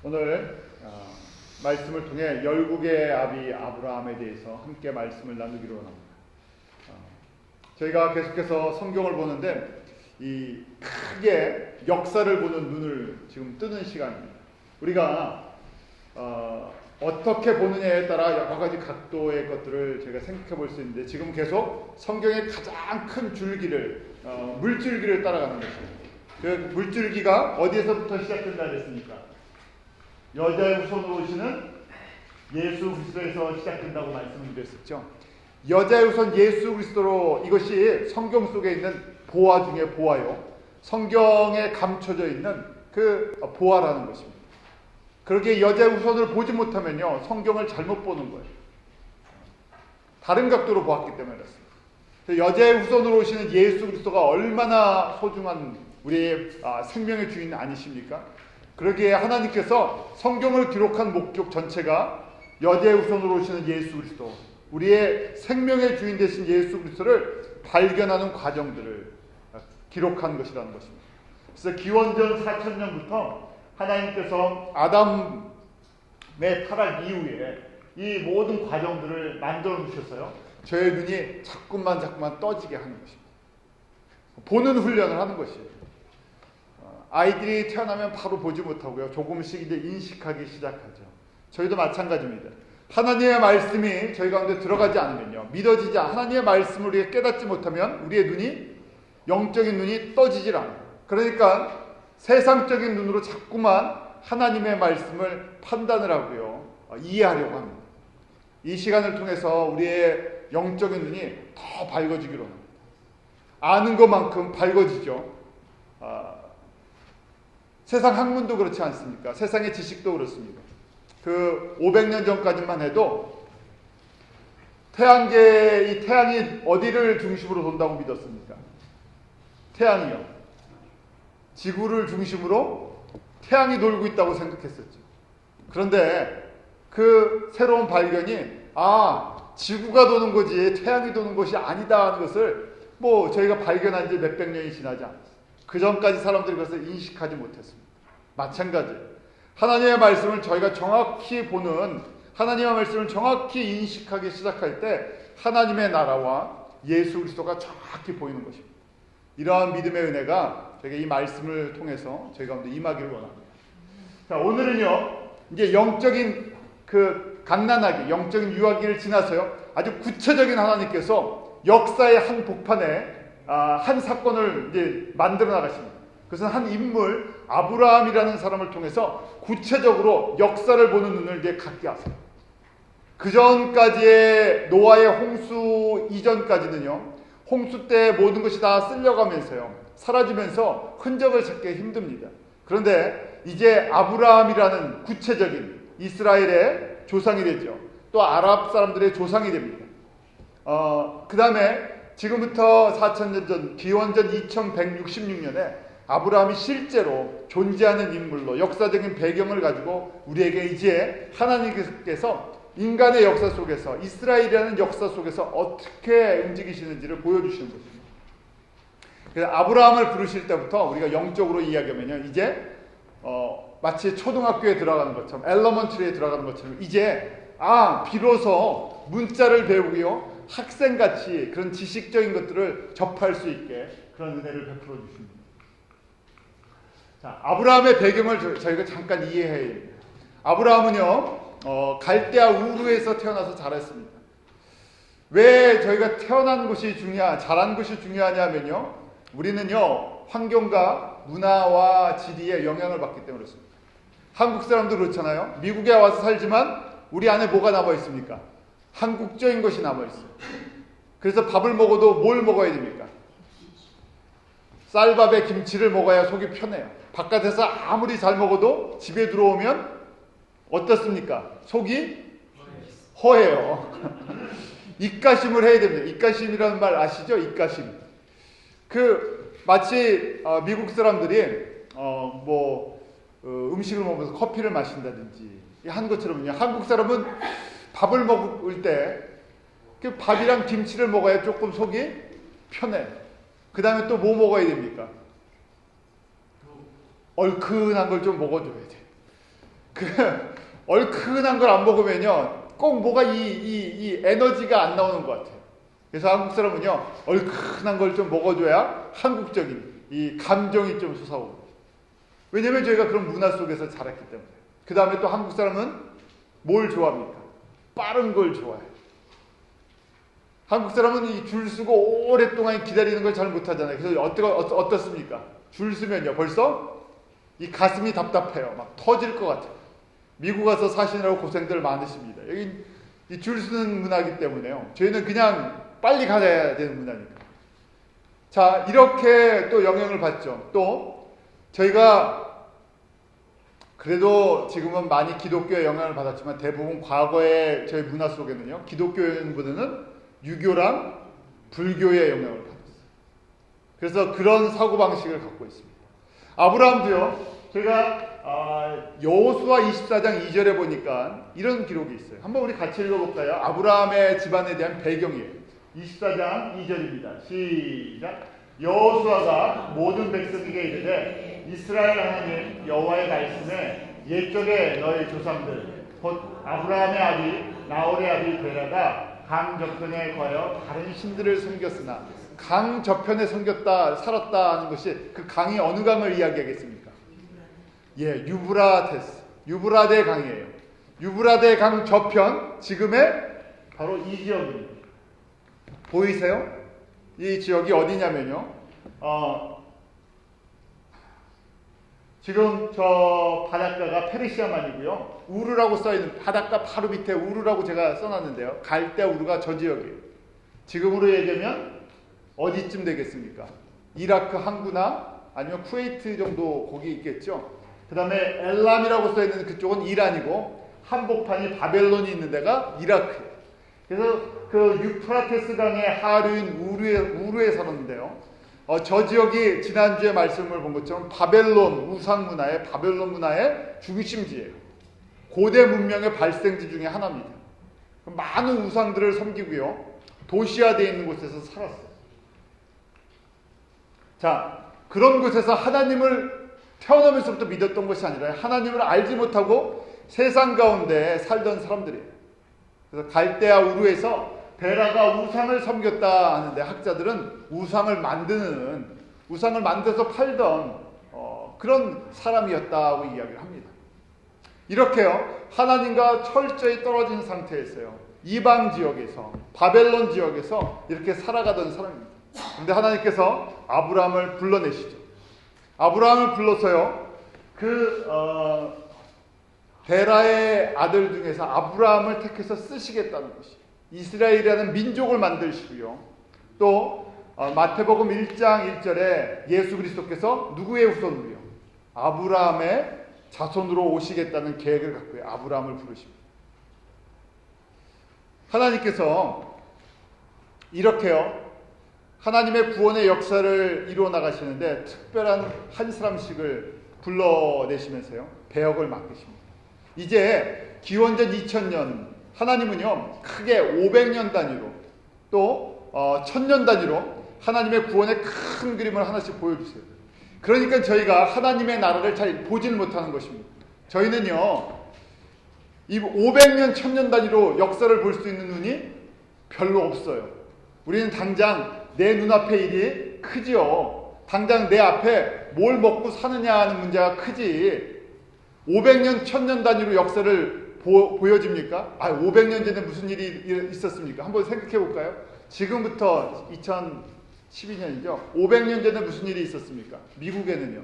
오늘 말씀을 통해 열국의 아비 아브라함에 대해서 함께 말씀을 나누기로 합니다. 저희가 계속해서 성경을 보는데 이 크게 역사를 보는 눈을 지금 뜨는 시간입니다. 우리가 어떻게 보느냐에 따라 여러 가지 각도의 것들을 제가 생각해 볼 수 있는데, 지금 계속 성경의 가장 큰 줄기를 물줄기를 따라가는 것입니다. 그 물줄기가 어디에서부터 시작된다 그랬습니까? 여자의 후손으로 오시는 예수 그리스도에서 시작된다고 말씀을 드렸었죠. 여자의 후손 예수 그리스도로, 이것이 성경 속에 있는 보화 중에 보화요, 성경에 감춰져 있는 그 보화라는 것입니다. 그렇게 여자의 후손을 보지 못하면요, 성경을 잘못 보는 거예요. 다른 각도로 보았기 때문에 그렇습니다. 여자의 후손으로 오시는 예수 그리스도가 얼마나 소중한 우리의 생명의 주인 아니십니까? 그러기에 하나님께서 성경을 기록한 목적 전체가 여자의 후손으로 오시는 예수 그리스도, 우리의 생명의 주인 되신 예수 그리스도를 발견하는 과정들을 기록한 것이라는 것입니다. 그래서 기원전 4000년부터 하나님께서 아담의 타락 이후에 이 모든 과정들을 만들어 놓으셨어요. 저의 눈이 자꾸만 떠지게 하는 것입니다. 보는 훈련을 하는 것이에요. 아이들이 태어나면 바로 보지 못하고요, 조금씩 이제 인식하기 시작하죠. 저희도 마찬가지입니다. 하나님의 말씀이 저희 가운데 들어가지 않으면요, 믿어지지 않아, 하나님의 말씀을 우리가 깨닫지 못하면 우리의 눈이, 영적인 눈이 떠지질 않아요. 그러니까 세상적인 눈으로 자꾸만 하나님의 말씀을 판단을 하고요, 이해하려고 합니다. 이 시간을 통해서 우리의 영적인 눈이 더 밝아지기로 합니다. 아는 것만큼 밝아지죠. 세상 학문도 그렇지 않습니까? 세상의 지식도 그렇습니다. 그 500년 전까지만 해도 이 태양이 어디를 중심으로 돈다고 믿었습니까? 태양이요, 지구를 중심으로 태양이 돌고 있다고 생각했었죠. 그런데 그 새로운 발견이 지구가 도는 거지 태양이 도는 것이 아니다 하는 것을 저희가 발견한 지 몇백 년이 지나지 않았어요. 그 전까지 사람들이 그것을 인식하지 못했습니다. 마찬가지, 하나님의 말씀을 저희가 정확히 보는, 하나님의 말씀을 정확히 인식하기 시작할 때 하나님의 나라와 예수 그리스도가 정확히 보이는 것입니다. 이러한 믿음의 은혜가 저희가 이 말씀을 통해서 저희 가운데 임하기를 원합니다. 자, 오늘은요, 이제 영적인 갓난아기, 영적인 유아기를 지나서요, 아주 구체적인 하나님께서 역사의 한 복판에 한 사건을 이제 만들어 나가십니다. 그것은 한 인물, 아브라함이라는 사람을 통해서 구체적으로 역사를 보는 눈을 이제 갖게 하세요. 그 전까지의 노아의 홍수 이전까지는요, 홍수 때 모든 것이 다 쓸려가면서요, 사라지면서 흔적을 찾기 힘듭니다. 그런데 이제 아브라함이라는 구체적인 이스라엘의 조상이 되죠. 또 아랍 사람들의 조상이 됩니다. 그 다음에 지금부터 4000년 전, 기원전 2166년에 아브라함이 실제로 존재하는 인물로 역사적인 배경을 가지고 우리에게 이제 하나님께서 인간의 역사 속에서, 이스라엘이라는 역사 속에서 어떻게 움직이시는지를 보여주시는 것입니다. 그래서 아브라함을 부르실 때부터 우리가 영적으로 이야기하면요, 이제 마치 초등학교에 들어가는 것처럼, 엘러먼트리에 들어가는 것처럼 이제 비로소 문자를 배우고요, 학생같이 그런 지식적인 것들을 접할 수 있게 그런 은혜를 베풀어 주십니다. 자, 아브라함의 배경을 저희가 잠깐 이해해야 됩니다. 아브라함은요, 갈대아 우르에서 태어나서 자랐습니다. 왜 저희가 태어난 것이 자란 것이 중요하냐면요, 우리는요, 환경과 문화와 지리에 영향을 받기 때문에 그렇습니다. 한국 사람도 그렇잖아요. 미국에 와서 살지만 우리 안에 뭐가 남아 있습니까? 한국적인 것이 남아있어요. 그래서 밥을 먹어도 뭘 먹어야 됩니까? 쌀밥에 김치를 먹어야 속이 편해요. 바깥에서 아무리 잘 먹어도 집에 들어오면 어떻습니까? 속이 허해요. 입가심을 해야 됩니다. 입가심이라는 말 아시죠? 입가심. 마치 미국 사람들이 음식을 먹으면서 커피를 마신다든지 한 것처럼요, 한국 사람은 밥을 먹을 때 그 밥이랑 김치를 먹어야 조금 속이 편해. 그 다음에 또 뭐 먹어야 됩니까? 얼큰한 걸 좀 먹어줘야 돼. 그 얼큰한 걸 안 먹으면요 꼭 뭐가 이 에너지가 안 나오는 것 같아요. 그래서 한국 사람은요 얼큰한 걸 좀 먹어줘야 한국적인 이 감정이 좀 솟아오고. 왜냐면 저희가 그런 문화 속에서 자랐기 때문에. 그 다음에 또 한국 사람은 뭘 좋아합니까? 빠른 걸 좋아해요. 한국 사람은 이 줄 서고 오랫동안 기다리는 걸 잘 못하잖아요. 그래서 어떻습니까? 줄 서면요 벌써 이 가슴이 답답해요. 막 터질 것 같아요. 미국 가서 사시느라고 고생들 많으십니다. 여기 이 줄 서는 문화이기 때문에요. 저희는 그냥 빨리 가야 되는 문화니까. 자, 이렇게 또 영향을 받죠. 또 저희가 그래도 지금은 많이 기독교의 영향을 받았지만 대부분 과거의 저희 문화 속에는요 기독교인보다는 유교랑 불교의 영향을 받았어요. 그래서 그런 사고방식을 갖고 있습니다. 아브라함도요 제가 여호수아 24장 2절에 보니까 이런 기록이 있어요. 한번 우리 같이 읽어볼까요? 아브라함의 집안에 대한 배경이에요. 24장 2절입니다. 시작. 여호수아가 모든 백성에게 이르되 이스라엘 하나님 여호와의 말씀에 옛적에 너희 조상들 곧 아브라함의 아비 나홀의 아비 데라가 강 저편에 거하여 다른 신들을 섬겼으나 강 저편에 섬겼다 살았다 하는 것이 그 강이 어느 강을 이야기하겠습니까? 예, 유브라데 강이에요. 유브라데 강 저편 지금의 바로 이 지역입니다. 보이세요? 이 지역이 어디냐면요. 지금 저 바닷가가 페르시아만이고요. 우르라고 써있는 바닷가 바로 밑에 우르라고 제가 써놨는데요. 갈대 우르가 저 지역이에요. 지금으로 얘기하면 어디쯤 되겠습니까? 이라크 항구나 아니면 쿠웨이트 정도 거기 있겠죠. 그 다음에 엘람이라고 써있는 그쪽은 이란이고 한복판이 바벨론이 있는 데가 이라크예요. 그래서 그 유프라테스 강의 하류인 우르에 살았는데요. 저 지역이 지난주에 말씀을 본 것처럼 바벨론 문화의 중심지예요. 고대 문명의 발생지 중에 하나입니다. 많은 우상들을 섬기고요. 도시화되어 있는 곳에서 살았어요. 자, 그런 곳에서 하나님을 태어나면서부터 믿었던 것이 아니라 하나님을 알지 못하고 세상 가운데 살던 사람들이에요. 그래서 갈대아 우르에서 베라가 우상을 섬겼다 하는데 학자들은 우상을 만들어서 팔던 그런 사람이었다고 이야기를 합니다. 이렇게요 하나님과 철저히 떨어진 상태에서요 이방 지역에서 바벨론 지역에서 이렇게 살아가던 사람입니다. 그런데 하나님께서 아브라함을 불러내시죠. 아브라함을 불러서요 데라의 아들 중에서 아브라함을 택해서 쓰시겠다는 것이 이스라엘이라는 민족을 만드시고요. 또 마태복음 1장 1절에 예수 그리스도께서 누구의 후손으로요? 아브라함의 자손으로 오시겠다는 계획을 갖고 아브라함을 부르십니다. 하나님께서 이렇게요 하나님의 구원의 역사를 이루어 나가시는데 특별한 한 사람씩을 불러내시면서요 배역을 맡기십니다. 이제 기원전 2000년 하나님은요 크게 500년 단위로 또 1000년 단위로 하나님의 구원의 큰 그림을 하나씩 보여주세요. 그러니까 저희가 하나님의 나라를 잘 보지를 못하는 것입니다. 저희는요 이 500년 1000년 단위로 역사를 볼 수 있는 눈이 별로 없어요. 우리는 당장 내 눈앞의 일이 크지요. 당장 내 앞에 뭘 먹고 사느냐 하는 문제가 크지 500년 1000년 단위로 역사를 보여집니까? 500년 전에 무슨 일이 있었습니까? 한번 생각해 볼까요? 지금부터 2012년이죠. 500년 전에 무슨 일이 있었습니까? 미국에는요.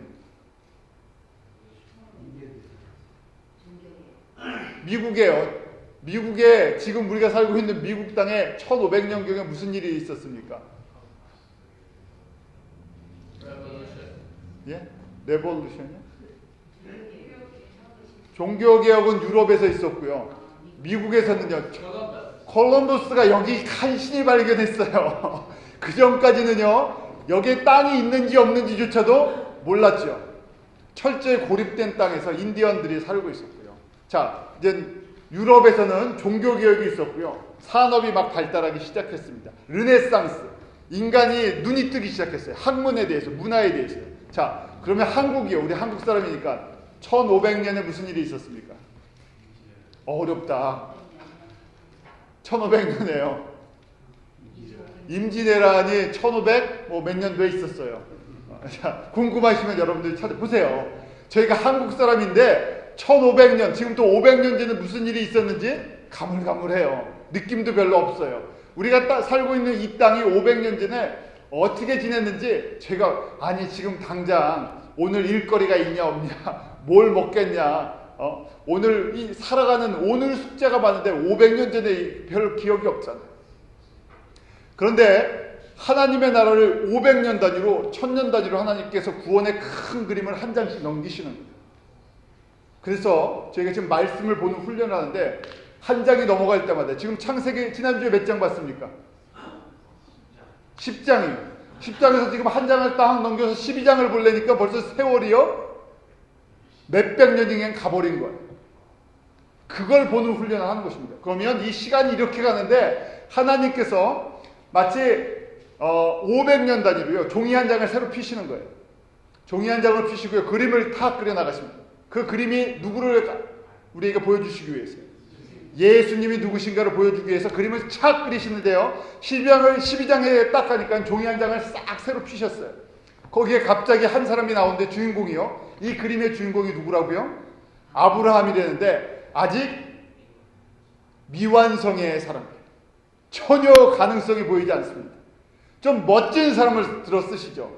미국에 지금 우리가 살고 있는 미국 땅에 1500년경에 무슨 일이 있었습니까? 예? 레볼루션이요? 종교개혁은 유럽에서 있었고요. 미국에서는요. 콜럼버스가 여기 간신히 발견했어요. 그 전까지는요. 여기에 땅이 있는지 없는지조차도 몰랐죠. 철저히 고립된 땅에서 인디언들이 살고 있었고요. 자, 이제 유럽에서는 종교개혁이 있었고요. 산업이 막 발달하기 시작했습니다. 르네상스. 인간이 눈이 뜨기 시작했어요. 학문에 대해서, 문화에 대해서. 자, 그러면 한국이요. 우리 한국 사람이니까 1500년에 무슨 일이 있었습니까? 어렵다. 1500년에요. 임진왜란이 1500 뭐 몇 년도에 있었어요. 자, 궁금하시면 여러분들이 찾아보세요. 저희가 한국 사람인데 1500년, 지금 또 500년 전에 무슨 일이 있었는지 가물가물해요. 느낌도 별로 없어요. 우리가 살고 있는 이 땅이 500년 전에 어떻게 지냈는지 제가 아니 지금 당장 오늘 일거리가 있냐 없냐, 뭘 먹겠냐, 오늘 이 살아가는 오늘 숙제가 많은데 500년 전에 별 기억이 없잖아요. 그런데 하나님의 나라를 500년 단위로 1000년 단위로 하나님께서 구원의 큰 그림을 한 장씩 넘기시는 거예요. 그래서 저희가 지금 말씀을 보는 훈련을 하는데 한 장이 넘어갈 때마다 지금 창세기 지난주에 몇 장 봤습니까? 10장이요. 10장에서 지금 한 장을 딱 넘겨서 12장을 보려니까 벌써 세월이요 몇백 년이 그냥 가버린 거예요. 그걸 보는 훈련을 하는 것입니다. 그러면 이 시간이 이렇게 가는데 하나님께서 마치 500년 단위로요 종이 한 장을 새로 피시는 거예요. 종이 한 장을 피시고요 그림을 다 그려나가십니다. 그 그림이 누구를 우리에게 보여주시기 위해서요. 예수님이 누구신가를 보여주기 위해서 그림을 착 그리시는데요. 12장에 딱 가니까 종이 한 장을 싹 새로 피셨어요. 거기에 갑자기 한 사람이 나오는데 주인공이요. 이 그림의 주인공이 누구라고요? 아브라함이 되는데 아직 미완성의 사람이에요. 전혀 가능성이 보이지 않습니다. 좀 멋진 사람을 들어 쓰시죠.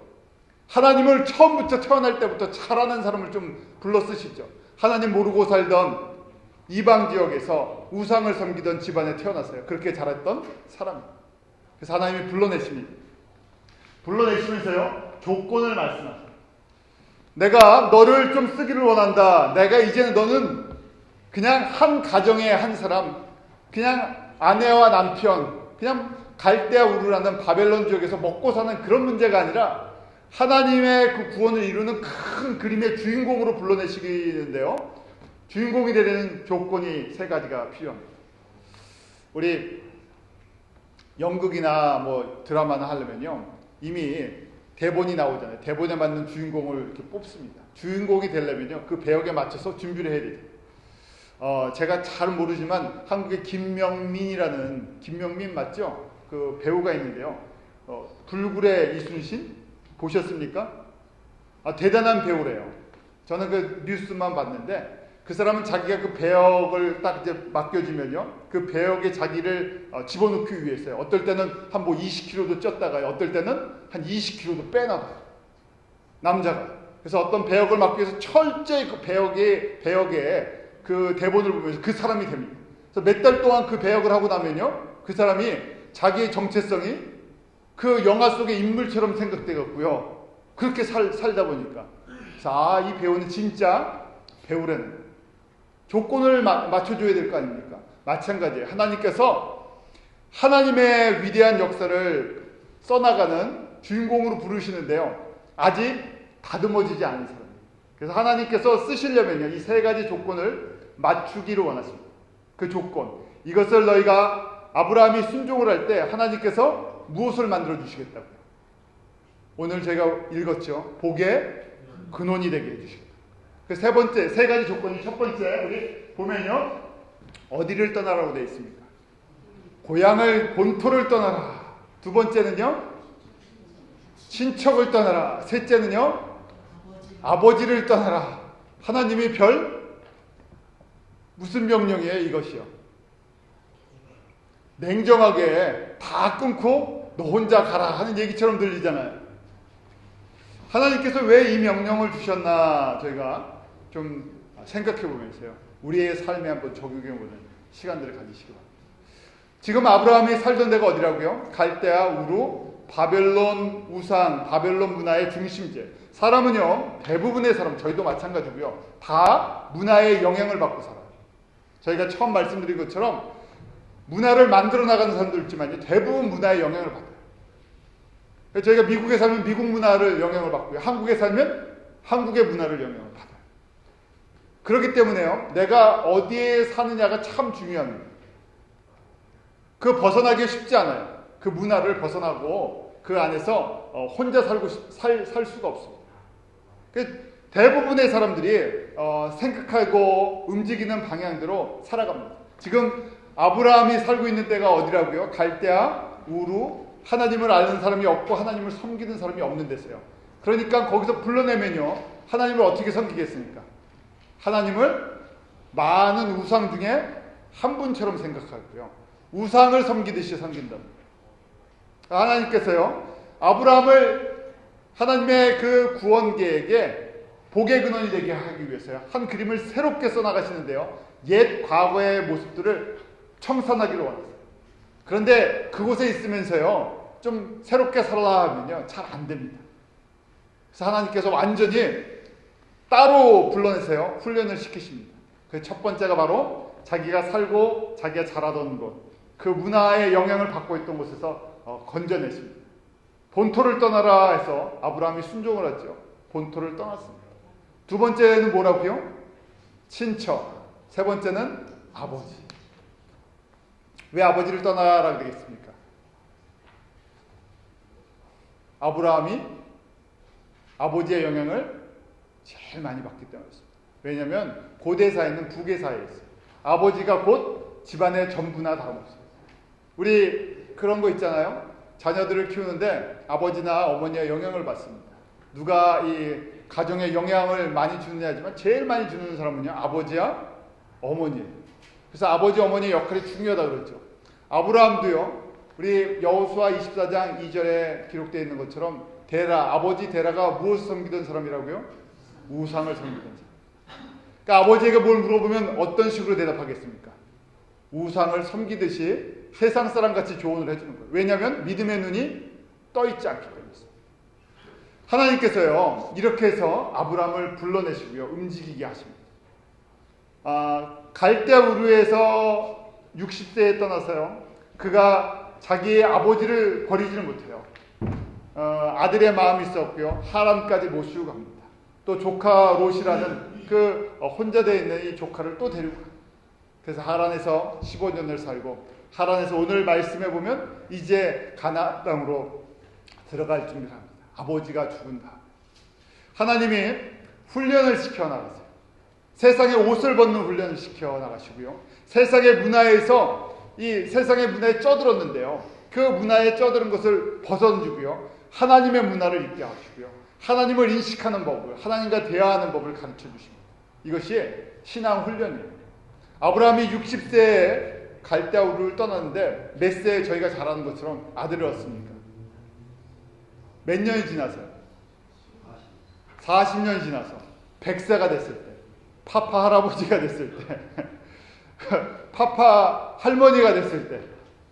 하나님을 처음부터 태어날 때부터 잘 아는 사람을 좀 불러 쓰시죠. 하나님 모르고 살던 이방 지역에서 우상을 섬기던 집안에 태어났어요. 그렇게 자랐던 사람입니다. 그래서 하나님이 불러내십니다. 불러내시면서요 조건을 말씀하세요. 내가 너를 좀 쓰기를 원한다. 내가 이제는 너는 그냥 한 가정의 한 사람, 그냥 아내와 남편, 그냥 갈대아 우르라는 바벨론 지역에서 먹고 사는 그런 문제가 아니라 하나님의 그 구원을 이루는 큰 그림의 주인공으로 불러내시는데요. 주인공이 되는 조건이 세 가지가 필요합니다. 우리 연극이나 뭐 드라마나 하려면요 이미 대본이 나오잖아요. 대본에 맞는 주인공을 이렇게 뽑습니다. 주인공이 되려면요 그 배역에 맞춰서 준비를 해야 돼요. 제가 잘 모르지만 한국의 김명민이라는, 김명민 맞죠? 그 배우가 있는데요. 불굴의 이순신 보셨습니까? 대단한 배우래요. 저는 그 뉴스만 봤는데 그 사람은 자기가 그 배역을 딱 이제 맡겨지면요 그 배역에 자기를 집어넣기 위해서요. 어떨 때는 한 뭐 20kg도 쪘다가요. 어떨 때는 한 20kg도 빼놔봐요. 남자가. 그래서 어떤 배역을 맡기 위해서 철저히 그 배역에 그 대본을 보면서 그 사람이 됩니다. 그래서 몇 달 동안 그 배역을 하고 나면요 그 사람이 자기의 정체성이 그 영화 속의 인물처럼 생각되었고요. 그렇게 살다 보니까 자, 이 배우는 진짜 배우라는 조건을 맞춰줘야 될 거 아닙니까? 마찬가지예요. 하나님께서 하나님의 위대한 역사를 써나가는 주인공으로 부르시는데요. 아직 다듬어지지 않은 사람이에요. 그래서 하나님께서 쓰시려면요 이 세 가지 조건을 맞추기를 원하십니다. 그 조건, 이것을 너희가 아브라함이 순종을 할 때 하나님께서 무엇을 만들어 주시겠다고요? 오늘 제가 읽었죠. 복의 근원이 되게 해주시겠다. 그 세 번째, 세 가지 조건이, 첫 번째 우리 보면요 어디를 떠나라고 되어 있습니까? 고향을, 본토를 떠나라. 두 번째는요 친척을 떠나라. 셋째는요 아버지를 떠나라. 하나님이 무슨 명령이에요 이것이요? 냉정하게 다 끊고 너 혼자 가라 하는 얘기처럼 들리잖아요. 하나님께서 왜 이 명령을 주셨나 저희가 좀 생각해 보면서요 우리의 삶에 한번 적용해 보는 시간들을 가지시기 바랍니다. 지금 아브라함이 살던 데가 어디라고요? 갈대아 우루, 바벨론 우상, 바벨론 문화의 중심지. 사람은요 대부분의 사람, 저희도 마찬가지고요 다 문화의 영향을 받고 살아요. 저희가 처음 말씀드린 것처럼 문화를 만들어 나가는 사람도 있지만 대부분 문화의 영향을 받아요. 저희가 미국에 살면 미국 문화를 영향을 받고요. 한국에 살면 한국의 문화를 영향을 받아요. 그렇기 때문에요. 내가 어디에 사느냐가 참 중요합니다. 그 벗어나기 쉽지 않아요. 그 문화를 벗어나고 그 안에서 혼자 살 수가 없습니다. 대부분의 사람들이 생각하고 움직이는 방향대로 살아갑니다. 지금 아브라함이 살고 있는 때가 어디라고요? 갈대아, 우루, 하나님을 아는 사람이 없고 하나님을 섬기는 사람이 없는 데서요. 그러니까 거기서 불러내면요, 하나님을 어떻게 섬기겠습니까? 하나님을 많은 우상 중에 한 분처럼 생각하고요, 우상을 섬기듯이 섬긴답니다. 하나님께서요, 아브라함을 하나님의 그 구원 계획에 복의 근원이 되게 하기 위해서요, 한 그림을 새롭게 써나가시는데요, 옛 과거의 모습들을 청산하기로 원했어요. 그런데 그곳에 있으면서요, 좀 새롭게 살아라 하면요, 잘 안 됩니다. 그래서 하나님께서 완전히 따로 불러내세요, 훈련을 시키십니다. 그 첫 번째가 바로 자기가 살고 자기가 자라던 곳, 그 문화의 영향을 받고 있던 곳에서 건져내십니다. 본토를 떠나라 해서 아브라함이 순종을 하죠. 본토를 떠났습니다. 두 번째는 뭐라고요? 친척. 세 번째는 아버지. 왜 아버지를 떠나라 그러겠습니까? 아브라함이 아버지의 영향을 제일 많이 받기 때문이었습니다. 왜냐하면 고대사에는 부계사에 있어요. 아버지가 곧 집안의 전부나 다름없어요. 우리 그런 거 있잖아요. 자녀들을 키우는데 아버지나 어머니의 영향을 받습니다. 누가 이 가정에 영향을 많이 주느냐 하지만 제일 많이 주는 사람은요, 아버지야 어머니예요. 그래서 아버지 어머니의 역할이 중요하다고 그러죠. 아브라함도요, 우리 여호수아 24장 2절에 기록되어 있는 것처럼 아버지 데라가 무엇을 섬기던 사람이라고요? 우상을 섬기던 사람. 그러니까 아버지에게 뭘 물어보면 어떤 식으로 대답하겠습니까? 우상을 섬기듯이 세상 사람같이 조언을 해주는 거예요. 왜냐하면 믿음의 눈이 떠있지 않기 때문입니다. 하나님께서요, 이렇게 해서 아브라함을 불러내시고요, 움직이게 하십니다. 갈대아 우르에서 60세에 떠나서요, 그가 자기의 아버지를 버리지는 못해요. 아들의 마음이 있었고요, 하란까지 모시고 갑니다. 또 조카 롯이라는 그 혼자 되어 있는 이 조카를 또 데리고 갑니다. 그래서 하란에서 15년을 살고, 하란에서 오늘 말씀해 보면 이제 가나안 땅으로 들어갈 준비를 합니다. 아버지가 죽은 다음 하나님이 훈련을 시켜 나가세요. 세상의 옷을 벗는 훈련을 시켜 나가시고요, 세상의 문화에서 이 세상의 문화에 쩌들었는데요, 그 문화에 쩌들은 것을 벗어주고요, 하나님의 문화를 입게 하시고요, 하나님을 인식하는 법을, 하나님과 대화하는 법을 가르쳐 주십니다. 이것이 신앙 훈련이에요. 아브라함이 60세에 갈대아 우르를 떠났는데 몇 세에 저희가 잘 아는 것처럼 아들을 얻습니까? 몇 년이 지나서요? 40년이 지나서 100세가 됐을 때, 파파 할아버지가 됐을 때, 파파 할머니가 됐을 때,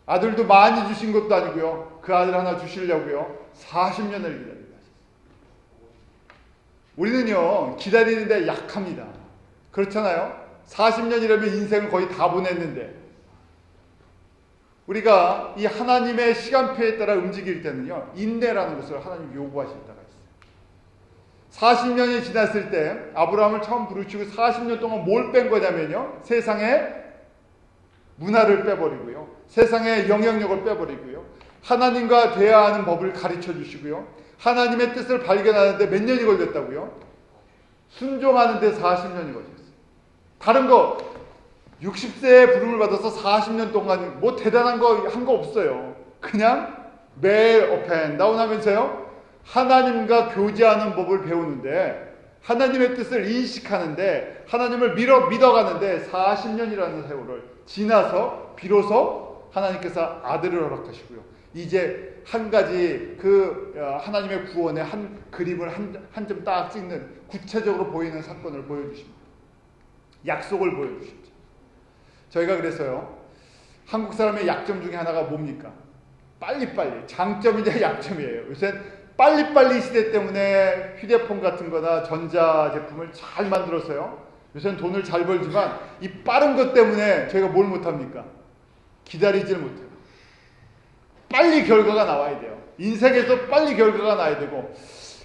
아들도 많이 주신 것도 아니고요, 그 아들 하나 주시려고요 40년을 기다립니다. 우리는요, 기다리는데 약합니다. 그렇잖아요? 40년이라면 인생을 거의 다 보냈는데, 우리가 이 하나님의 시간표에 따라 움직일 때는요, 인내라는 것을 하나님 요구하실 때가 있어요. 40년이 지났을 때 아브라함을 처음 부르시고 40년 동안 뭘 뺀 거냐면요, 세상의 문화를 빼버리고요, 세상의 영향력을 빼버리고요, 하나님과 대화하는 법을 가르쳐 주시고요, 하나님의 뜻을 발견하는데 몇 년이 걸렸다고요? 순종하는 데 40년이 걸렸어요. 다른 거 60세에 부름을 받아서 40년 동안 뭐 대단한 거 한 거 없어요. 그냥 매일 업앤다운 하면서요, 하나님과 교제하는 법을 배우는데, 하나님의 뜻을 인식하는데, 하나님을 믿어가는데 40년이라는 세월을 지나서 비로소 하나님께서 아들을 허락하시고요, 이제 한 가지 그 하나님의 구원의 한 그림을 한 점 딱 찍는 구체적으로 보이는 사건을 보여주십니다. 약속을 보여주십니다. 저희가 그래서요, 한국 사람의 약점 중에 하나가 뭡니까? 빨리빨리. 장점이냐 약점이에요. 요새 빨리빨리 시대 때문에 휴대폰 같은 거나 전자제품을 잘 만들어서요, 요새는 돈을 잘 벌지만 이 빠른 것 때문에 저희가 뭘 못합니까? 기다리질 못해요. 빨리 결과가 나와야 돼요. 인생에서 빨리 결과가 나야 되고,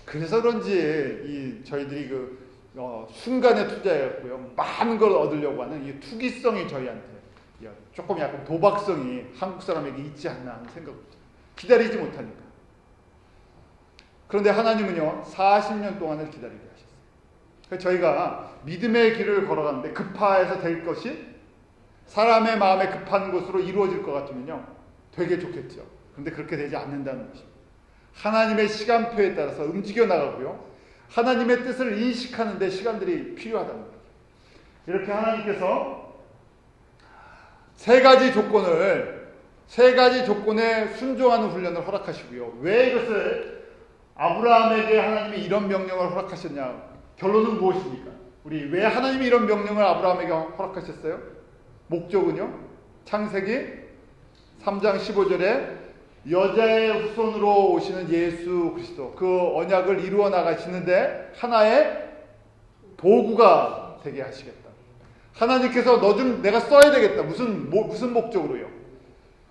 그래서 그런지 저희들이 순간에 투자해갖고요, 많은 걸 얻으려고 하는 이 투기성이 저희한테 조금 약간 도박성이 한국 사람에게 있지 않나 하는 생각입니다. 기다리지 못하니까. 그런데 하나님은요, 40년 동안을 기다리게 하셨어요. 저희가 믿음의 길을 걸어가는데 급파해서 될 것이 사람의 마음에 급한 것으로 이루어질 것 같으면요, 되게 좋겠죠. 그런데 그렇게 되지 않는다는 것입니다. 하나님의 시간표에 따라서 움직여 나가고요, 하나님의 뜻을 인식하는 데 시간들이 필요하다는 거죠. 이렇게 하나님께서 세 가지 조건에 순종하는 훈련을 허락하시고요. 왜 이것을 아브라함에게 하나님이 이런 명령을 허락하셨냐? 결론은 무엇입니까? 우리 왜 하나님이 이런 명령을 아브라함에게 허락하셨어요? 목적은요, 창세기 3장 15절에 여자의 후손으로 오시는 예수 그리스도, 그 언약을 이루어 나가시는데 하나의 도구가 되게 하시겠다. 하나님께서 너 좀 내가 써야 되겠다. 무슨 목적으로요?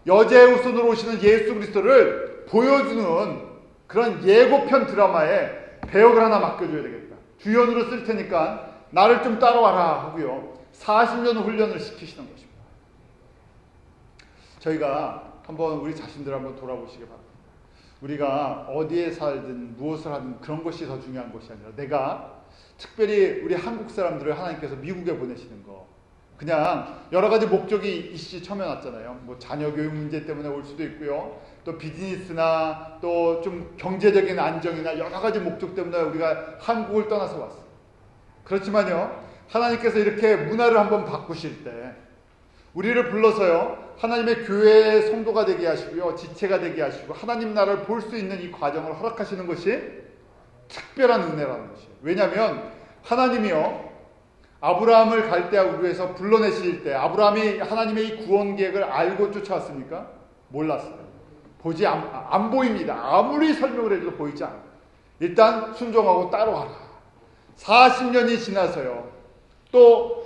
여자의 후손으로 오시는 예수 그리스도를 보여주는 그런 예고편 드라마에 배역을 하나 맡겨줘야 되겠다. 주연으로 쓸 테니까 나를 좀 따라와라 하고요, 40년 훈련을 시키시는 것입니다. 저희가 한번 우리 자신들 한번 돌아보시기 바랍니다. 우리가 어디에 살든 무엇을 하든 그런 것이 더 중요한 것이 아니라, 내가 특별히 우리 한국 사람들을 하나님께서 미국에 보내시는 거, 그냥 여러 가지 목적이 이씨 처해놨잖아요. 뭐 자녀 교육 문제 때문에 올 수도 있고요, 또 비즈니스나 또 좀 경제적인 안정이나 여러 가지 목적 때문에 우리가 한국을 떠나서 왔어요. 그렇지만요, 하나님께서 이렇게 문화를 한번 바꾸실 때 우리를 불러서요, 하나님의 교회의 성도가 되게 하시고요, 지체가 되게 하시고 하나님 나라를 볼 수 있는 이 과정을 허락하시는 것이 특별한 은혜라는 것이에요. 왜냐하면 하나님이요, 아브라함을 갈대아 우르에서 불러내실 때 아브라함이 하나님의 이 구원 계획을 알고 쫓아왔습니까? 몰랐어요. 안 보입니다. 아무리 설명을 해도 보이지 않아요. 일단 순종하고 따라와라. 40년이 지나서요, 또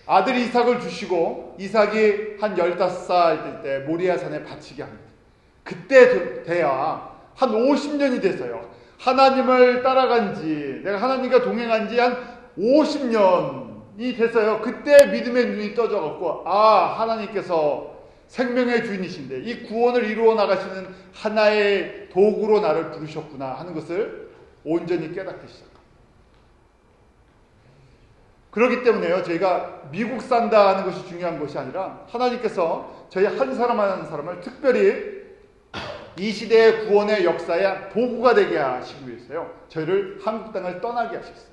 아들 이삭을 주시고 이삭이 한 15살 될 때 모리아산에 바치게 합니다. 그때 돼야 한 50년이 돼서요, 하나님을 따라간 지, 내가 하나님과 동행한 지 한 50년이 돼서요, 그때 믿음의 눈이 떠져갖고, 하나님께서 생명의 주인이신데 이 구원을 이루어 나가시는 하나의 도구로 나를 부르셨구나 하는 것을 온전히 깨닫기 시작합니다. 그렇기 때문에요, 저희가 미국 산다 하는 것이 중요한 것이 아니라 하나님께서 저희 한 사람 한 사람을 특별히 이 시대의 구원의 역사의 도구가 되게 하시기 위해서요, 저희를 한국 땅을 떠나게 하셨어요.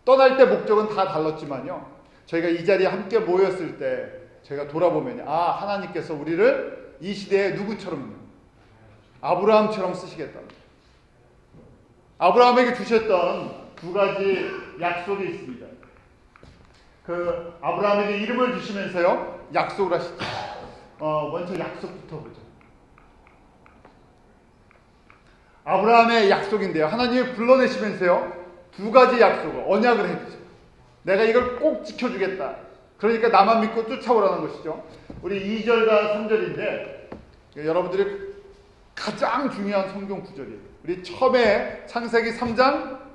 떠날 때 목적은 다 달랐지만요, 저희가 이 자리에 함께 모였을 때 저희가 돌아보면 하나님께서 우리를 이 시대의 누구처럼요, 아브라함처럼 쓰시겠다. 아브라함에게 주셨던 두 가지 약속이 있습니다. 그 아브라함에게 이름을 주시면서요, 약속을 하시죠. 먼저 약속부터 보죠. 아브라함의 약속인데요, 하나님이 불러내시면서요, 두 가지 약속을, 언약을 해주세요. 내가 이걸 꼭 지켜주겠다. 그러니까 나만 믿고 쫓아오라는 것이죠. 우리 2절과 3절인데 여러분들이 가장 중요한 성경 구절이에요. 우리 처음에 창세기 3장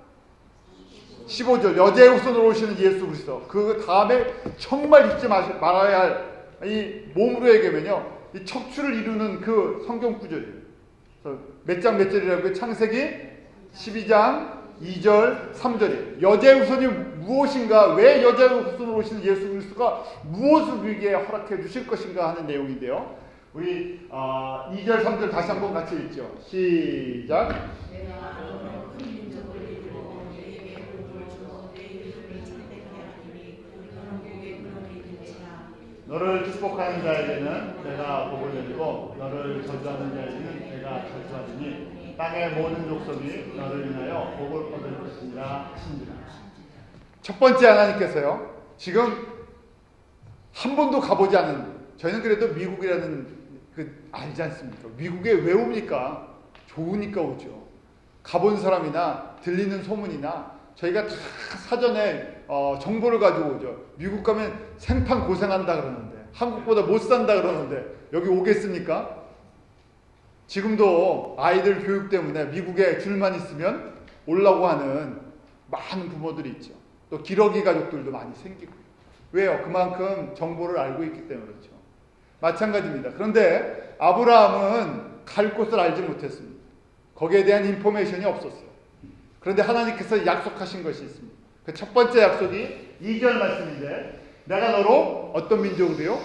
15절, 여자의 후손으로 오시는 예수 그리스도, 그 다음에 정말 잊지 말아야 할 이 몸으로 얘기하면요, 이 척추를 이루는 그 성경 구절이에요. 몇 장 몇 절이라고요? 창세기 12장 2절 3절이에요. 여자의 후손이 무엇인가, 왜 여자의 후손으로 오시는 예수 그리스도가 무엇을 우리에게 허락해 주실 것인가 하는 내용인데요, 우리 2절 3절 다시 한번 같이 읽죠. 시작. 너를 축복하는 자에게는 내가 복을 내리고 너를 저주하는 자에게는 내가 저주하리니 땅의 모든 족속이 너를 인하여 복을 얻을 것이니라 하시니라. 첫 번째, 하나님께서요, 지금 한 번도 가보지 않은, 저희는 그래도 미국이라는 알지 않습니까? 미국에 왜 옵니까? 좋으니까 오죠. 가본 사람이나 들리는 소문이나 저희가 다 사전에 정보를 가지고 오죠. 미국 가면 생판 고생한다 그러는데, 한국보다 못 산다 그러는데 여기 오겠습니까? 지금도 아이들 교육 때문에 미국에 줄만 있으면 오려고 하는 많은 부모들이 있죠. 또 기러기 가족들도 많이 생기고. 왜요? 그만큼 정보를 알고 있기 때문에 그렇죠. 마찬가지입니다. 그런데 아브라함은 갈 곳을 알지 못했습니다. 거기에 대한 인포메이션이 없었어요. 그런데 하나님께서 약속하신 것이 있습니다. 그 첫 번째 약속이 2절 말씀인데 내가 너로 어떤 민족으로요?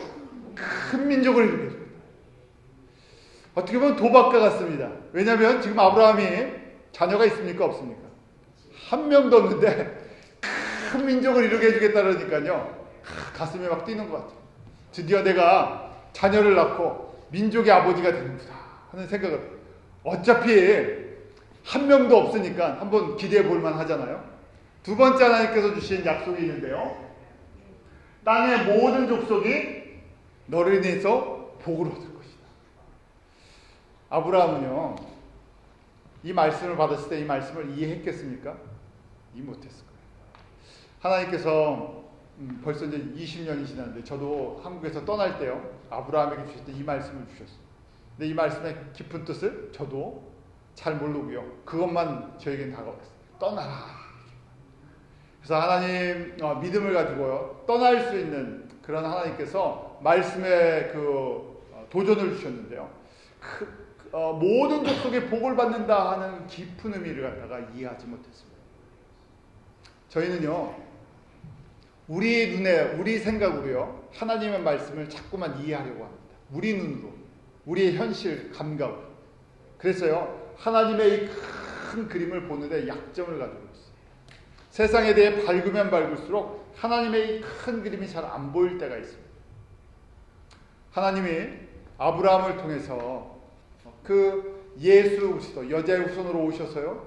큰 민족을 이루게 해줍니다. 어떻게 보면 도박과 같습니다. 왜냐하면 지금 아브라함이 자녀가 있습니까? 없습니까? 한 명도 없는데 큰 민족을 이루게 해주겠다 그러니까요. 가슴이 막 뛰는 것 같아요. 드디어 내가 자녀를 낳고 민족의 아버지가 되는구나 하는 생각을. 어차피 한 명도 없으니까 한번 기대해 볼만 하잖아요. 두 번째 하나님께서 주신 약속이 있는데요. 땅의 모든 족속이 너를 인해서 복을 얻을 것이다. 아브라함은요, 이 말씀을 받았을 때 이 말씀을 이해했겠습니까? 이해 못했을 거예요. 하나님께서 벌써 이제 20년이 지났는데 저도 한국에서 떠날 때요, 아브라함에게 주실 때 이 말씀을 주셨어요. 근데 이 말씀의 깊은 뜻을 저도 잘 모르고요. 그것만 저에겐 다가왔어요. 떠나라. 그래서 하나님 믿음을 가지고요. 떠날 수 있는 그런 하나님께서 말씀의 그 도전을 주셨는데요. 모든 족속의 복을 받는다 하는 깊은 의미를 갖다가 이해하지 못했습니다. 저희는요. 우리 눈에 우리 생각으로요. 하나님의 말씀을 자꾸만 이해하려고 합니다. 우리 눈으로. 우리의 현실 감각으로. 그래서요. 하나님의 이 큰 그림을 보는데 약점을 가지고 있어요. 세상에 대해 밝으면 밝을수록 하나님의 이 큰 그림이 잘 안 보일 때가 있습니다. 하나님이 아브라함을 통해서 그 예수 그리스도 여자의 후손으로 오셔서요.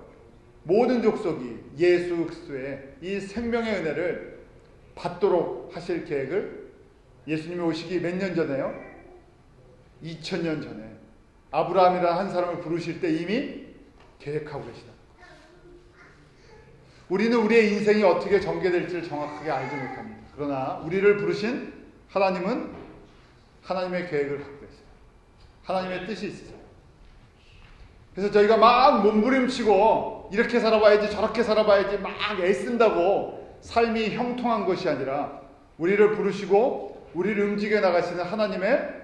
모든 족속이 예수 그리스도의 이 생명의 은혜를 받도록 하실 계획을 예수님이 오시기 몇 년 전에요? 2000년 전에 아브라함이라는 한 사람을 부르실 때 이미 계획하고 계시다. 우리는 우리의 인생이 어떻게 전개될지를 정확하게 알지 못합니다. 그러나 우리를 부르신 하나님은 하나님의 계획을 갖고 계세요. 하나님의 뜻이 있어요. 그래서 저희가 막 몸부림치고 이렇게 살아봐야지 저렇게 살아봐야지 막 애쓴다고 삶이 형통한 것이 아니라 우리를 부르시고 우리를 움직여 나가시는 하나님의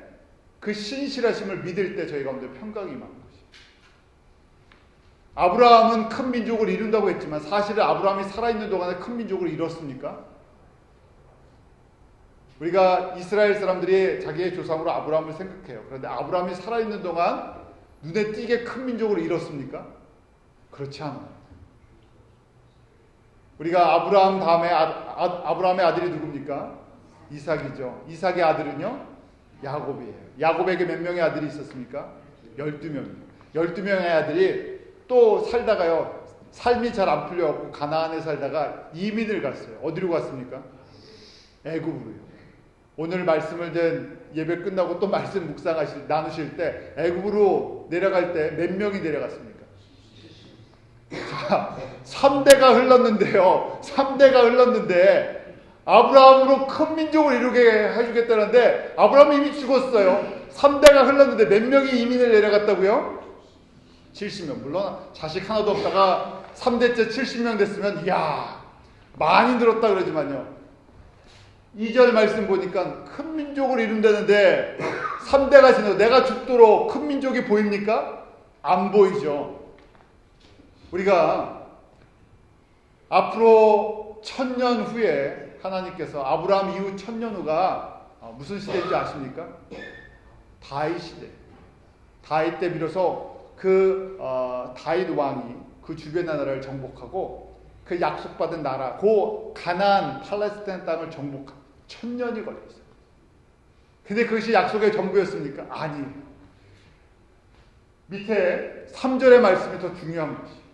그 신실하심을 믿을 때 저희 가운데 평강이 임하는 것이에요. 아브라함은 큰 민족을 이룬다고 했지만 사실은 아브라함이 살아있는 동안에 큰 민족을 이뤘습니까? 우리가 이스라엘 사람들이 자기의 조상으로 아브라함을 생각해요. 그런데 아브라함이 살아있는 동안 눈에 띄게 큰 민족을 이뤘습니까? 그렇지 않아요. 우리가 아브라함 다음에 아브라함의 아들이 누굽니까? 이삭이죠. 이삭의 아들은요? 야곱이에요. 야곱에게 몇 명의 아들이 있었습니까? 12명. 12명의 아들이 또 살다가요. 삶이 잘 안 풀려갖고 가나안에 살다가 이민을 갔어요. 어디로 갔습니까? 애굽으로요. 오늘 말씀을 든 예배 끝나고 또 말씀 나누실 때 애굽으로 내려갈 때 몇 명이 내려갔습니까? 자, 3대가 흘렀는데요. 3대가 흘렀는데 아브라함으로 큰 민족을 이루게 해주겠다는데 아브라함이 이미 죽었어요. 3대가 흘렀는데 몇 명이 이민을 내려갔다고요? 70명. 물론 자식 하나도 없다가 3대째 70명 됐으면 이야 많이 늘었다 그러지만요. 2절 말씀 보니까 큰 민족을 이룬다는데 3대가 지나서 내가 죽도록 큰 민족이 보입니까? 안 보이죠. 우리가 앞으로 1000년 후에 하나님께서 아브라함 이후 1000년 후가 무슨 시대인지 아십니까? 다윗 시대. 다윗 때 비로소 다윗 왕이 그 주변 나라를 정복하고 그 약속받은 나라, 그 가나안 팔레스타인 땅을 정복하고 1000년이 걸렸어요. 근데 그것이 약속의 전부였습니까? 아니에요. 밑에 3절의 말씀이 더 중요한 것이에요.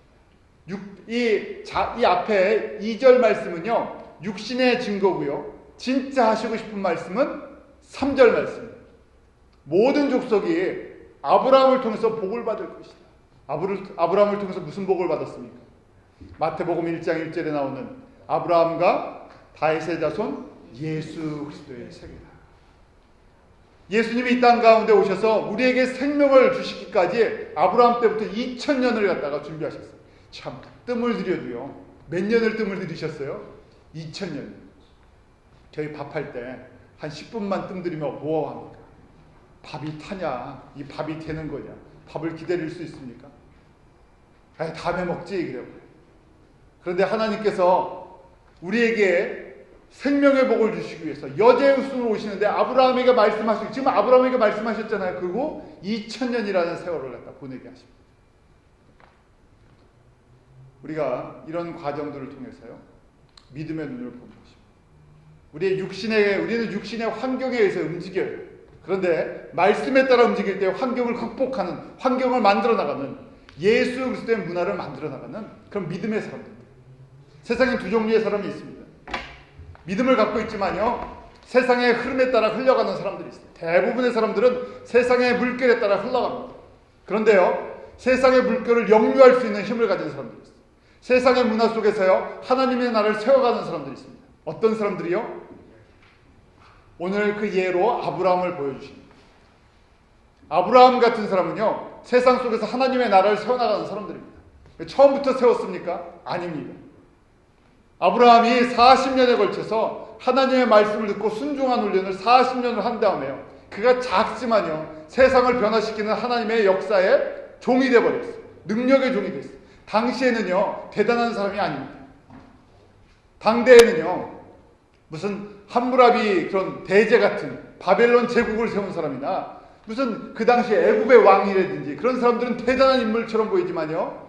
이 앞에 2절 말씀은요, 육신의 증거고요. 진짜 하시고 싶은 말씀은 3절 말씀이에요. 모든 족속이 아브라함을 통해서 복을 받을 것이다. 아브라함을 통해서 무슨 복을 받았습니까? 마태복음 1장 1절에 나오는 아브라함과 다윗의 자손 예수 그리스도의 세계다. 예수님이 이 땅 가운데 오셔서 우리에게 생명을 주시기까지 아브라함 때부터 2000년을 갖다가 준비하셨어요. 참 뜸을 들여도요. 몇 년을 뜸을 들이셨어요? 2000년. 저희 밥할 때 한 10분만 뜸 들이면 뭐 합니까? 밥이 타냐? 이 밥이 되는 거냐? 밥을 기다릴 수 있습니까? 아니, 다음에 먹지 그래요. 그런데 하나님께서 우리에게 생명의 복을 주시기 위해서 여제우스로 오시는데 아브라함에게 말씀하시고, 지금 아브라함에게 말씀하셨잖아요. 그리고 2000년이라는 세월을 갖다 보내게 하십니다. 우리가 이런 과정들을 통해서요, 믿음의 눈을 보는 것입니다. 우리는 육신의 환경에 의해서 움직여요. 그런데 말씀에 따라 움직일 때 환경을 극복하는, 환경을 만들어 나가는, 예수 그리스도의 문화를 만들어 나가는 그런 믿음의 사람들입니다. 세상에 두 종류의 사람이 있습니다. 믿음을 갖고 있지만요, 세상의 흐름에 따라 흘러가는 사람들이 있어요. 대부분의 사람들은 세상의 물결에 따라 흘러갑니다. 그런데요, 세상의 물결을 역류할 수 있는 힘을 가진 사람들이 있어요. 세상의 문화 속에서요, 하나님의 나라를 세워가는 사람들이 있습니다. 어떤 사람들이요? 오늘 그 예로 아브라함을 보여주십니다. 아브라함 같은 사람은요, 세상 속에서 하나님의 나라를 세워나가는 사람들입니다. 처음부터 세웠습니까? 아닙니다. 아브라함이 40년에 걸쳐서 하나님의 말씀을 듣고 순종한 훈련을 40년을 한 다음에요, 그가 작지만요, 세상을 변화시키는 하나님의 역사의 종이 되어버렸어요. 능력의 종이 됐어요. 당시에는요, 대단한 사람이 아닙니다. 당대에는요, 무슨 함무라비 그런 대제 같은 바벨론 제국을 세운 사람이나 무슨 그 당시 애굽의 왕이라든지 그런 사람들은 대단한 인물처럼 보이지만요,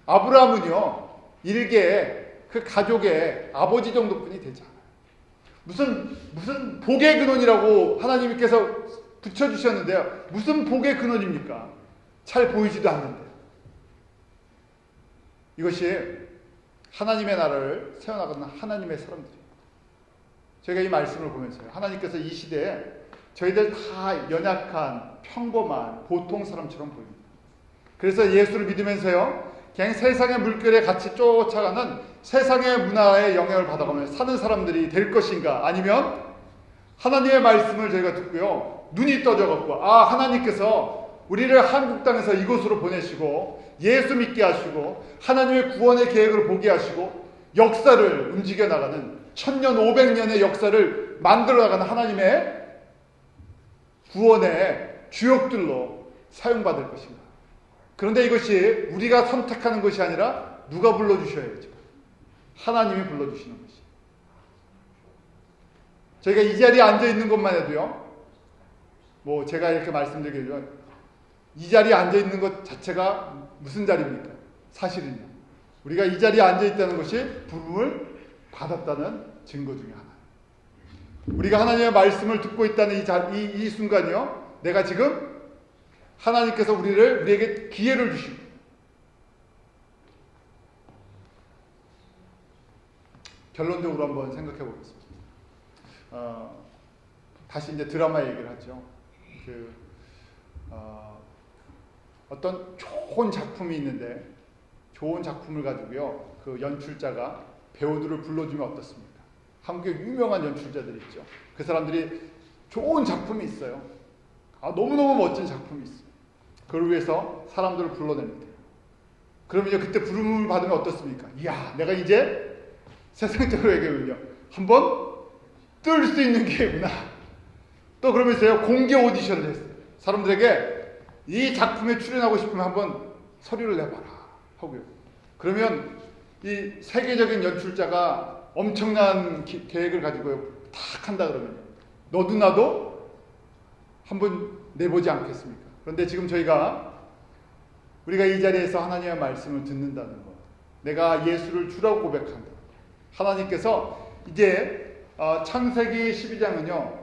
아브라함은요, 일개 그 가족의 아버지 정도뿐이 되지 않아요. 무슨 복의 근원이라고 하나님께서 붙여주셨는데요, 무슨 복의 근원입니까? 잘 보이지도 않는데. 이것이 하나님의 나라를 세워나가는 하나님의 사람들이에요. 저희가 이 말씀을 보면서요, 하나님께서 이 시대에 저희들 다 연약한 평범한 보통 사람처럼 보입니다. 그래서 예수를 믿으면서요, 그냥 세상의 물결에 같이 쫓아가는 세상의 문화의 영향을 받아가며 사는 사람들이 될 것인가, 아니면 하나님의 말씀을 저희가 듣고요, 눈이 떠져갖고, 하나님께서 우리를 한국 땅에서 이곳으로 보내시고 예수 믿게 하시고 하나님의 구원의 계획을 보게 하시고 역사를 움직여 나가는 1500년의 역사를 만들어 나가는 하나님의 구원의 주역들로 사용받을 것인가. 그런데 이것이 우리가 선택하는 것이 아니라 누가 불러주셔야죠? 하나님이 불러주시는 것이. 저희가 이 자리에 앉아있는 것만 해도요, 뭐 제가 이렇게 말씀드리면 이 자리에 앉아있는 것 자체가 무슨 자리입니까? 사실은요, 우리가 이 자리에 앉아있다는 것이 부름을 받았다는 증거 중에 하나예요. 우리가 하나님의 말씀을 듣고 있다는 이 순간이요, 내가 지금 하나님께서 우리에게 기회를 주시고, 결론적으로 한번 생각해 보겠습니다. 다시 이제 드라마 얘기를 하죠. 어떤 좋은 작품이 있는데, 좋은 작품을 가지고요, 그 연출자가 배우들을 불러주면 어떻습니까? 한국의 유명한 연출자들이 있죠. 그 사람들이 좋은 작품이 있어요. 너무너무 멋진 작품이 있어요. 그걸 위해서 사람들을 불러냅니다. 그러면 이제 그때 부름을 받으면 어떻습니까? 이야, 내가 이제 세상적으로 얘기하면요, 한번 뜰 수 있는 기회구나. 또 그러면서요, 공개 오디션을 했어요. 사람들에게 이 작품에 출연하고 싶으면 한번 서류를 내봐라 하고요. 그러면 이 세계적인 연출자가 엄청난 계획을 가지고요, 탁 한다 그러면 너도 나도 한번 내보지 않겠습니까? 그런데 지금 우리가 이 자리에서 하나님의 말씀을 듣는다는 것, 내가 예수를 주라고 고백한다. 하나님께서 이제 창세기 12장은요,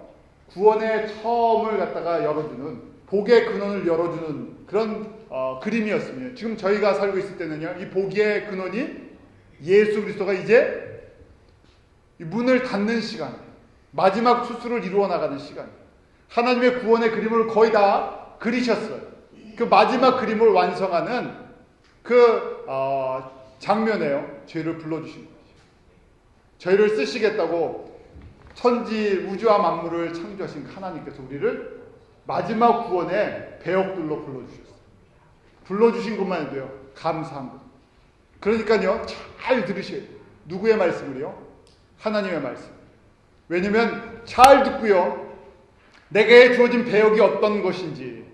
구원의 처음을 갖다가 열어주는, 복의 근원을 열어주는 그런 그림이었습니다. 지금 저희가 살고 있을 때는요, 이 복의 근원이 예수 그리스도가 이제 문을 닫는 시간, 마지막 수술을 이루어 나가는 시간, 하나님의 구원의 그림을 거의 다 그리셨어요. 그 마지막 그림을 완성하는 그 장면에요, 저희를 불러주신 거죠. 저희를 쓰시겠다고 천지 우주와 만물을 창조하신 하나님께서 우리를 마지막 구원의 배역들로 불러주셨어요. 불러주신 것만 해도요, 감사한 것. 그러니까요, 잘 들으셔야 돼요. 누구의 말씀을요? 하나님의 말씀. 왜냐면 잘 듣고요, 내게 주어진 배역이 어떤 것인지,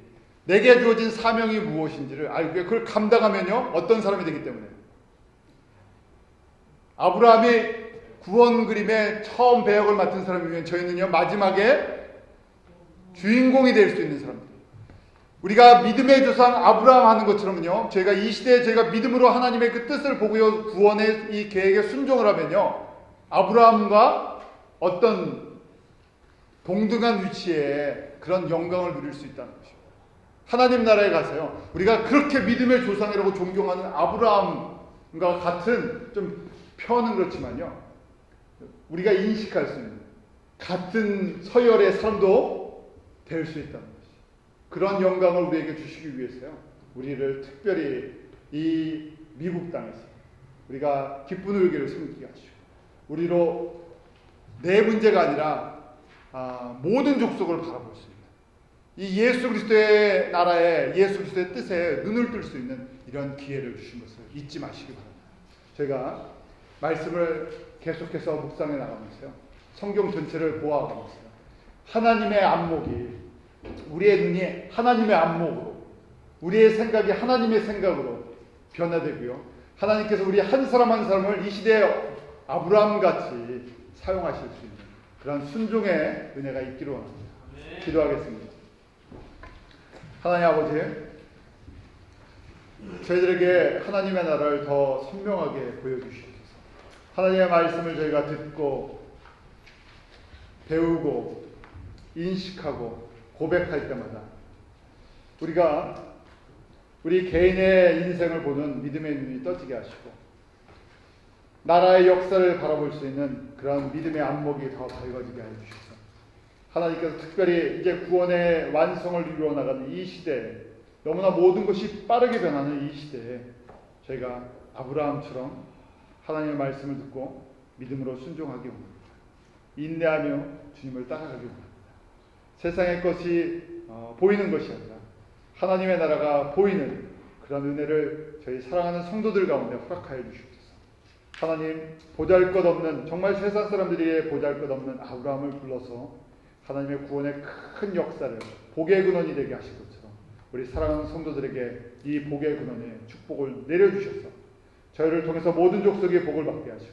내게 주어진 사명이 무엇인지를 알고요, 그걸 감당하면요, 어떤 사람이 되기 때문에. 아브라함이 구원 그림의 처음 배역을 맡은 사람이면 저희는요 마지막에 주인공이 될 수 있는 사람들. 우리가 믿음의 조상 아브라함 하는 것처럼요, 저희가 이 시대에 저희가 믿음으로 하나님의 그 뜻을 보고요 구원의 이 계획에 순종을 하면요 아브라함과 어떤 동등한 위치에 그런 영광을 누릴 수 있다는 것이죠. 하나님 나라에 가서요 우리가 그렇게 믿음의 조상이라고 존경하는 아브라함과 같은, 좀 표현은 그렇지만요, 우리가 인식할 수 있는 같은 서열의 사람도 될 수 있다는 것이죠. 그런 영광을 우리에게 주시기 위해서요 우리를 특별히 이 미국 땅에서 우리가 기쁜 울기를 섬기게 하시고, 우리로 내 문제가 아니라 모든 족속을 바라볼 수 있는 이 예수 그리스도의 나라에, 예수 그리스도의 뜻에 눈을 뜰 수 있는 이런 기회를 주신 것을 잊지 마시기 바랍니다. 제가 말씀을 계속해서 묵상해 나가면서요 성경 전체를 보아가면서요 하나님의 안목이, 우리의 눈이 하나님의 안목으로, 우리의 생각이 하나님의 생각으로 변화되고요 하나님께서 우리 한 사람 한 사람을 이 시대에 아브라함같이 사용하실 수 있는 그런 순종의 은혜가 있기를 원합니다. 기도하겠습니다. 하나님 아버지, 저희들에게 하나님의 나라를 더 선명하게 보여주시옵소서. 하나님의 말씀을 저희가 듣고 배우고 인식하고 고백할 때마다 우리가 우리 개인의 인생을 보는 믿음의 눈이 떠지게 하시고 나라의 역사를 바라볼 수 있는 그런 믿음의 안목이 더 밝아지게 하여 주셔서 하나님께서 특별히 이제 구원의 완성을 이루어 나가는 이 시대에, 너무나 모든 것이 빠르게 변하는 이 시대에 저희가 아브라함처럼 하나님의 말씀을 듣고 믿음으로 순종하기 원합니다. 인내하며 주님을 따라가기 원합니다. 세상의 것이 보이는 것이 아니라 하나님의 나라가 보이는 그런 은혜를 저희 사랑하는 성도들 가운데 허락하여 주시옵소서. 하나님, 보잘것없는, 정말 세상 사람들이 보잘것없는 아브라함을 불러서 하나님의 구원의 큰 역사를 복의 근원이 되게 하신 것처럼 우리 사랑하는 성도들에게 이 복의 근원의 축복을 내려주셔서 저희를 통해서 모든 족속의 복을 받게 하시고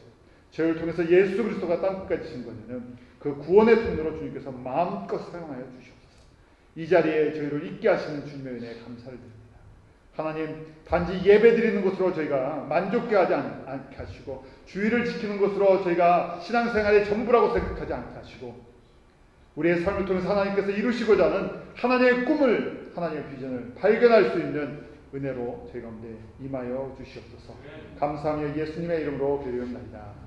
저희를 통해서 예수 그리스도가 땅끝까지 진 것에는 그 구원의 통로로 주님께서 마음껏 사용하여 주시옵소서. 이 자리에 저희를 있게 하시는 주님의 은혜에 감사를 드립니다. 하나님, 단지 예배 드리는 것으로 저희가 만족해 하지 않게 하시고 주의를 지키는 것으로 저희가 신앙생활의 전부라고 생각하지 않게 하시고 우리의 삶을 통해서 하나님께서 이루시고자 하는 하나님의 꿈을, 하나님의 비전을 발견할 수 있는 은혜로 저희 가운데 임하여 주시옵소서. 감사하며 예수님의 이름으로 기도합니다.